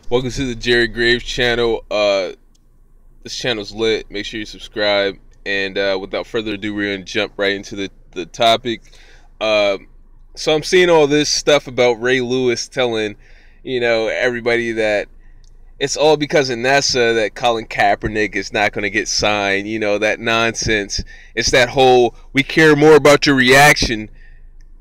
Welcome to the Jerry Graves channel. This channel's lit. Make sure you subscribe. And without further ado, we're gonna jump right into the topic. Uh, so I'm seeing all this stuff about Ray Lewis telling, everybody that it's all because of Nessa that Colin Kaepernick is not going to get signed. That nonsense. It's that whole we care more about your reaction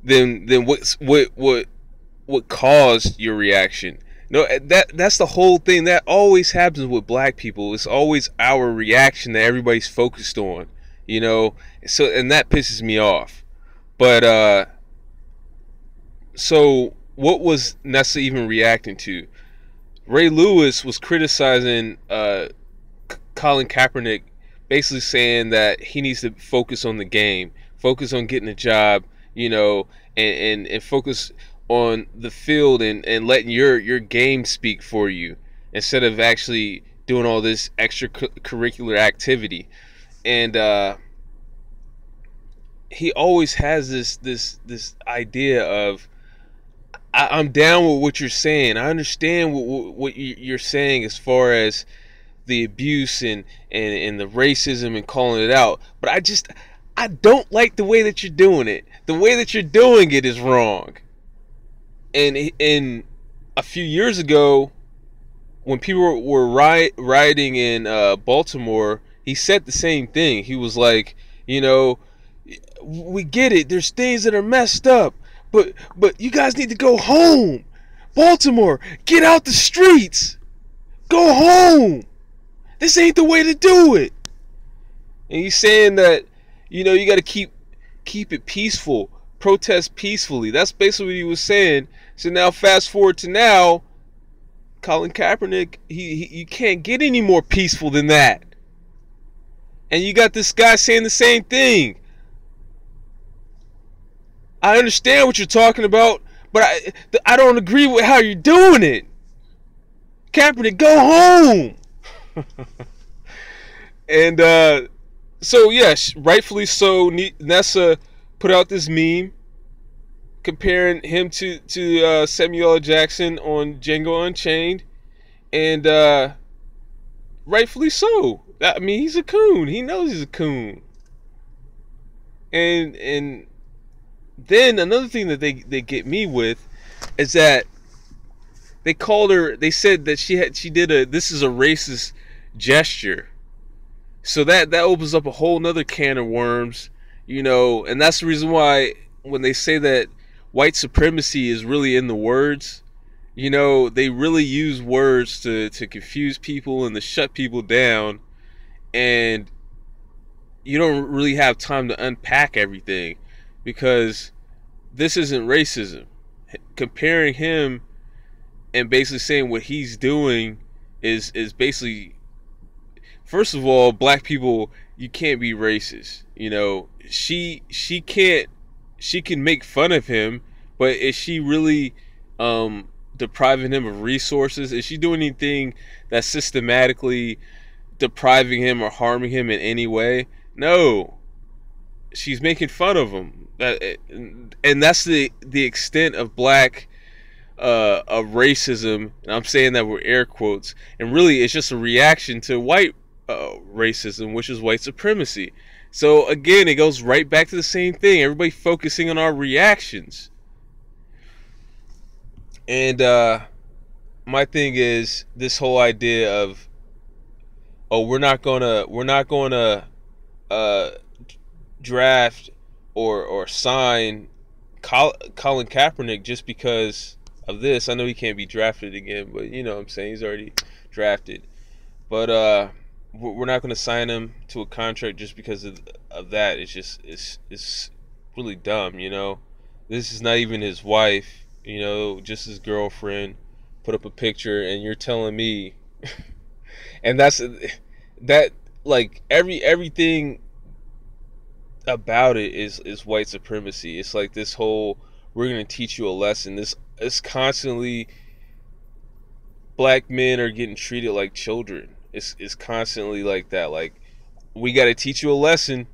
than what caused your reaction. No, that's the whole thing. That always happens with black people. It's always our reaction that everybody's focused on. So and that pisses me off. But so what was Nessa even reacting to? Ray Lewis was criticizing Colin Kaepernick, basically saying that he needs to focus on the game, focus on getting a job, and focus on the field and letting your game speak for you instead of actually doing all this extracurricular activity. And he always has this idea of I'm down with what you're saying. I understand what you're saying as far as the abuse and the racism and calling it out, but I don't like the way that you're doing it. The way that you're doing it is wrong. And in a few years ago, when people were rioting in Baltimore, he said the same thing. He was like, we get it. There's things that are messed up, but you guys need to go home. Baltimore, get out the streets. Go home. This ain't the way to do it. And he's saying that, you got to keep it peaceful. Protest peacefully. That's basically what he was saying. So now fast forward to now, Colin Kaepernick, you can't get any more peaceful than that. And you got this guy saying the same thing. I understand what you're talking about, but I don't agree with how you're doing it. Kaepernick, go home. And so yes, rightfully so, Nessa put out this meme comparing him to Samuel L. Jackson on Django Unchained, and rightfully so. I mean, he's a coon. He knows he's a coon. And then another thing that they get me with is that they called her. They said that she did this is a racist gesture. So that opens up a whole nother can of worms, and that's the reason why when they say that white supremacy is really in the words, they really use words to confuse people and to shut people down, and you don't really have time to unpack everything because this isn't racism. Comparing him and basically saying what he's doing is basically, first of all, black people, you can't be racist. She can make fun of him, but is she really depriving him of resources? Is she doing anything that's systematically depriving him or harming him in any way? No. She's making fun of him. And that's the extent of black of racism, and I'm saying that with air quotes, and really it's just a reaction to white racism, which is white supremacy. So again, it goes right back to the same thing. Everybody focusing on our reactions. And my thing is this whole idea of, oh, we're not gonna draft or sign Colin Kaepernick just because of this. I know he can't be drafted again, but you know what I'm saying, he's already drafted. But we're not going to sign him to a contract just because of that. It's really dumb. This is not even his wife, just his girlfriend. Put up a picture and you're telling me and that like everything about it is white supremacy. It's like this whole, we're going to teach you a lesson. This is constantly, black men are getting treated like children. It's constantly like that. Like, we got to teach you a lesson.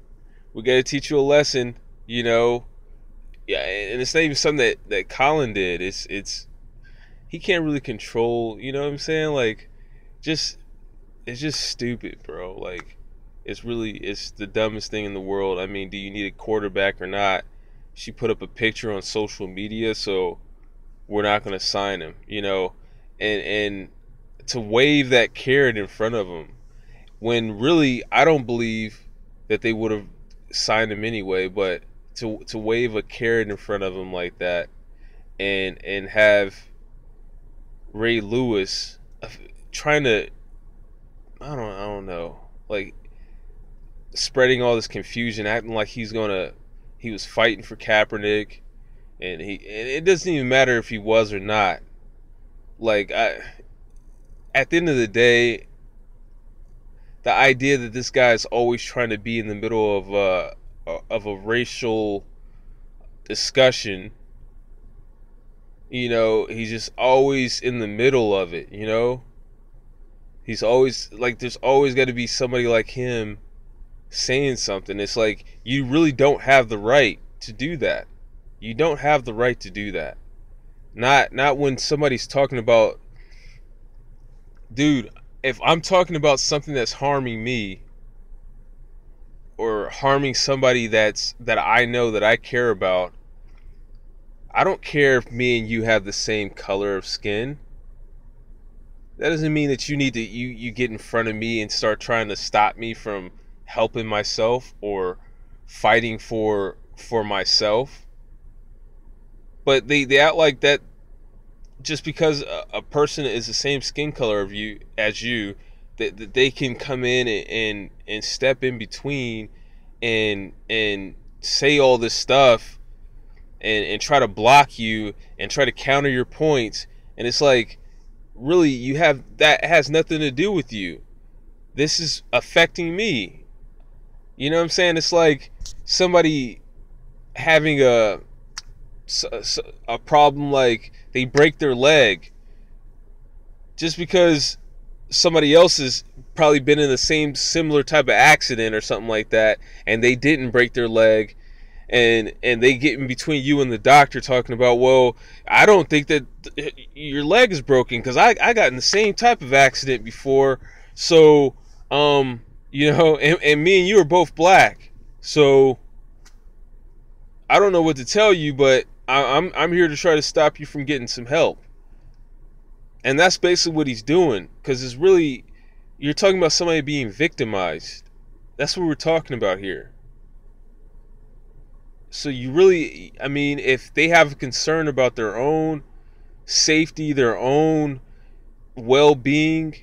We got to teach you a lesson, Yeah, and it's not even something that Colin did. he can't really control, you know what I'm saying? Like, just it's just stupid, bro. Like, it's the dumbest thing in the world. I mean, do you need a quarterback or not? She put up a picture on social media, so we're not going to sign him, you know? And to wave that carrot in front of him, when really I don't believe that they would have signed him anyway, but to wave a carrot in front of him like that, and have Ray Lewis trying to, I don't know, like, spreading all this confusion, acting like he was fighting for Kaepernick, and it doesn't even matter if he was or not. Like, at the end of the day, the idea that this guy is always trying to be in the middle of a racial discussion, you know, he's just always in the middle of it, you know? He's always, like, there's always got to be somebody like him saying something. It's like, you really don't have the right to do that. You don't have the right to do that. Not when somebody's talking about, dude, if I'm talking about something that's harming me or harming somebody that I know, that I care about, I don't care if me and you have the same color of skin. That doesn't mean that you need to you get in front of me and start trying to stop me from helping myself or fighting for myself. But they act like that just because a person is the same skin color of you as you, that they can come in and step in between and say all this stuff and try to block you and try to counter your points. And it's like, really, that has nothing to do with you. This is affecting me. You know what I'm saying? It's like somebody having a problem, like they break their leg, just because somebody else has probably been in the same similar type of accident or something like that, and they didn't break their leg, and they get in between you and the doctor talking about, well, I don't think that your leg is broken because I got in the same type of accident before, so you know, and me and you are both black, so I don't know what to tell you, but I'm here to try to stop you from getting some help. And that's basically what he's doing, because it's really, you're talking about somebody being victimized. That's what we're talking about here. So you really, I mean, if they have a concern about their own safety, their own well-being,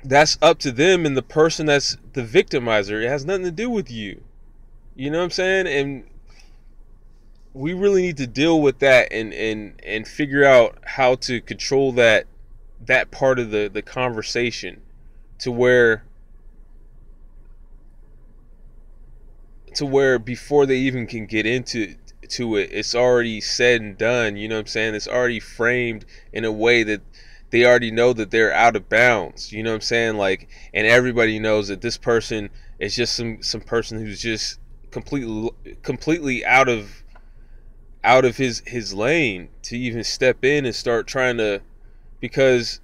that's up to them and the person that's the victimizer. It has nothing to do with you. You know what I'm saying? And we really need to deal with that and figure out how to control that part of the conversation to where before they even can get into it, it's already said and done. You know what I'm saying? It's already framed in a way that they already know that they're out of bounds. You know what I'm saying? Like, and everybody knows that this person is just some person who's just completely out of his lane to even step in and start trying to, because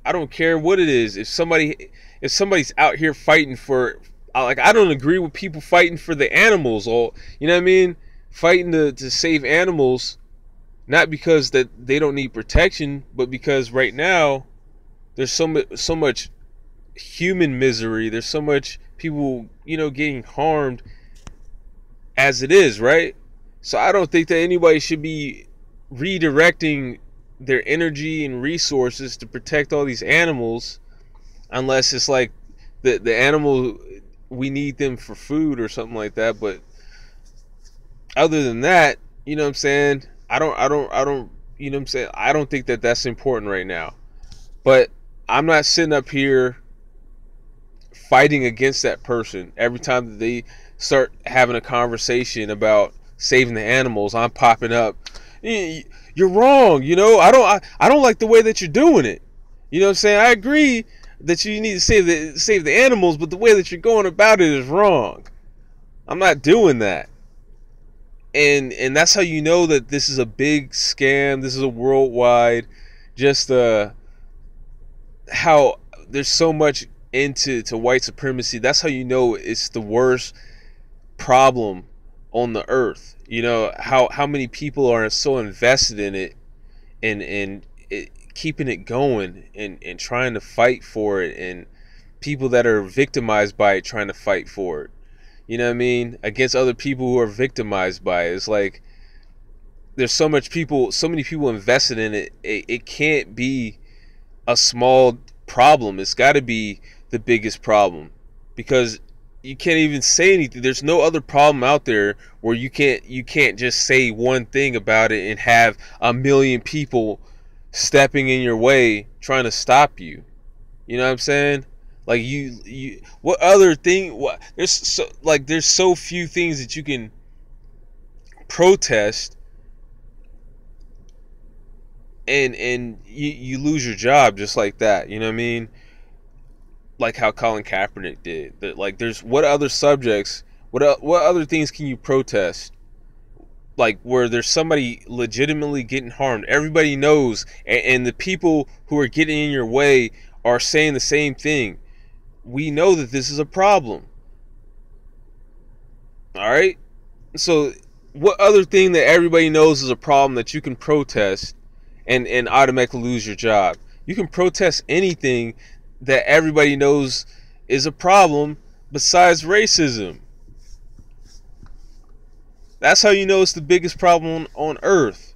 I don't care what it is. If somebody's out here fighting for, like, I don't agree with people fighting for the animals, or, you know what I mean, fighting to save animals, not because that they don't need protection, but because right now there's so much human misery. There's so much people, you know, getting harmed as it is, right? So I don't think that anybody should be redirecting their energy and resources to protect all these animals, unless it's like the animal, we need them for food or something like that. But other than that, you know what I'm saying, I don't you know what I'm saying, I don't think that that's important right now. But I'm not sitting up here fighting against that person every time that they start having a conversation about saving the animals. I'm popping up, you're wrong, you know, I don't like the way that you're doing it. You know what I'm saying? I agree that you need to save the animals, but the way that you're going about it is wrong. I'm not doing that. and that's how you know that this is a big scam. This is a worldwide, just how there's so much into white supremacy. That's how you know it's the worst problem on the earth. You know how many people are so invested in it, and it, keeping it going, and trying to fight for it, and people that are victimized by it trying to fight for it. You know what I mean? Against other people who are victimized by it. It's like there's so many people invested in it. It can't be a small problem. It's got to be the biggest problem, because you can't even say anything. There's no other problem out there where you can't just say one thing about it and have a million people stepping in your way trying to stop you. You know what I'm saying? Like you what other thing, what there's so few things that you can protest, and you lose your job just like that. You know what I mean? Like how Colin Kaepernick did. That, like, there's what other subjects, what other things can you protest? Like where there's somebody legitimately getting harmed. Everybody knows, and the people who are getting in your way are saying the same thing. We know that this is a problem. All right? So what other thing that everybody knows is a problem that you can protest and automatically lose your job? You can protest anything that everybody knows is a problem besides racism. That's how you know it's the biggest problem on earth.